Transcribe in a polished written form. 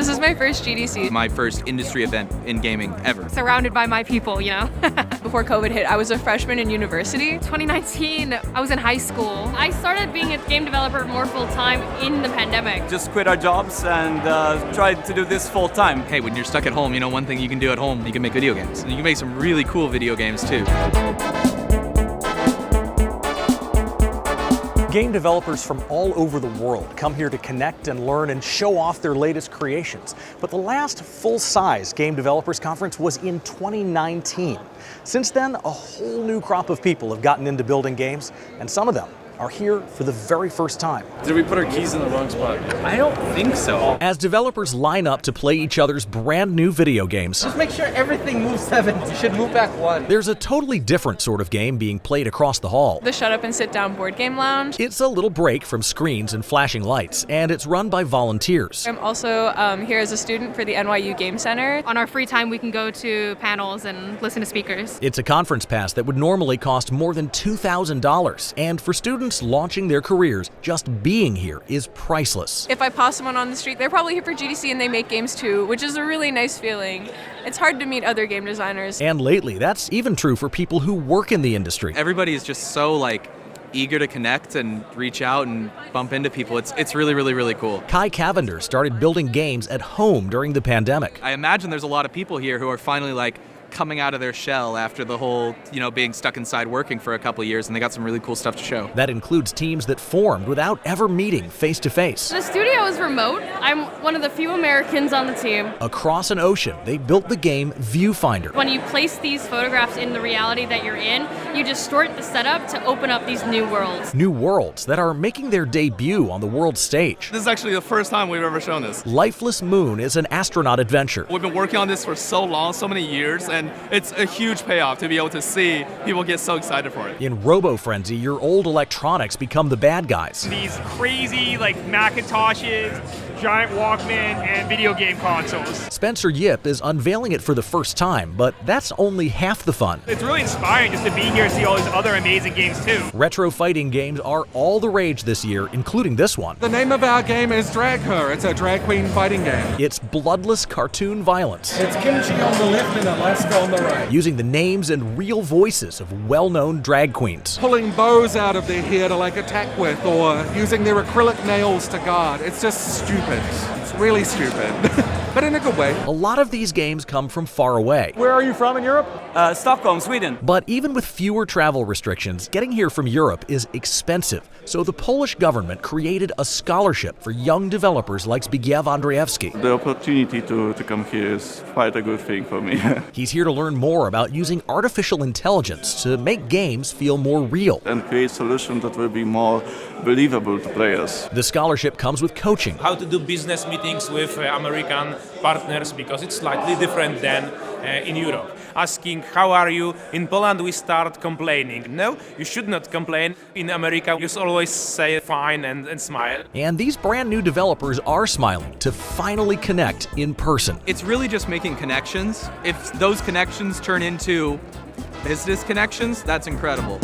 This is my first GDC. My first industry event in gaming ever. Surrounded by my people, you know? Before COVID hit, I was a freshman in university. 2019, I was in high school. I started being a game developer more full-time in the pandemic. Just quit our jobs and tried to do this full-time. Hey, when you're stuck at home, one thing you can do at home, you can make video games. And you can make some really cool video games too. Game developers from all over the world come here to connect and learn and show off their latest creations. But the last full-size Game Developers Conference was in 2019. Since then, a whole new crop of people have gotten into building games, and some of them are here for the very first time. Did we put our keys in the wrong spot? I don't think so. As developers line up to play each other's brand new video games, just make sure everything moves 7. You should move back 1. there's a totally different sort of game being played across the hall. The Shut Up and Sit Down board game lounge. It's a little break from screens and flashing lights, and it's run by volunteers. I'm also here as a student for the NYU Game Center. On our free time, we can go to panels and listen to speakers. It's a conference pass that would normally cost more than $2,000, and for students launching their careers, just being here is priceless. If I pass someone on the street, they're probably here for GDC and they make games too, which is a really nice feeling. It's hard to meet other game designers. And lately, that's even true for people who work in the industry. Everybody is just so eager to connect and reach out and bump into people. It's really, really, really cool. Kai Cavender started building games at home during the pandemic. I imagine there's a lot of people here who are finally coming out of their shell after the whole, being stuck inside working for a couple of years, and they got some really cool stuff to show. That includes teams that formed without ever meeting face to face. The studio is remote. I'm one of the few Americans on the team. Across an ocean, they built the game Viewfinder. When you place these photographs in the reality that you're in, you distort the setup to open up these new worlds. New worlds that are making their debut on the world stage. This is actually the first time we've ever shown this. Lifeless Moon is an astronaut adventure. We've been working on this for so long, so many years, and it's a huge payoff to be able to see people get so excited for it. In Robo Frenzy, your old electronics become the bad guys. These crazy Macintoshes, giant Walkman, and video game consoles. Spencer Yip is unveiling it for the first time, but that's only half the fun. It's really inspiring just to be here and see all these other amazing games too. Retro fighting games are all the rage this year, including this one. The name of our game is Drag Her. It's a drag queen fighting game. It's bloodless cartoon violence. It's kimchi on the left and Alaska on the right. Using the names and real voices of well-known drag queens. Pulling bows out of their hair to attack with, or using their acrylic nails to guard. It's just stupid. It's really stupid. But in a good way. A lot of these games come from far away. Where are you from in Europe? Stockholm, Sweden. But even with fewer travel restrictions, getting here from Europe is expensive. So the Polish government created a scholarship for young developers like Zbigniew Andrzejewski. The opportunity to come here is quite a good thing for me. He's here to learn more about using artificial intelligence to make games feel more real. And create solutions that will be more believable to players. The scholarship comes with coaching. How to do business meetings with American partners, because it's slightly different than in Europe. Asking, how are you? In Poland we start complaining. No, you should not complain. In America you always say fine and smile. And these brand new developers are smiling to finally connect in person. It's really just making connections. If those connections turn into business connections, that's incredible.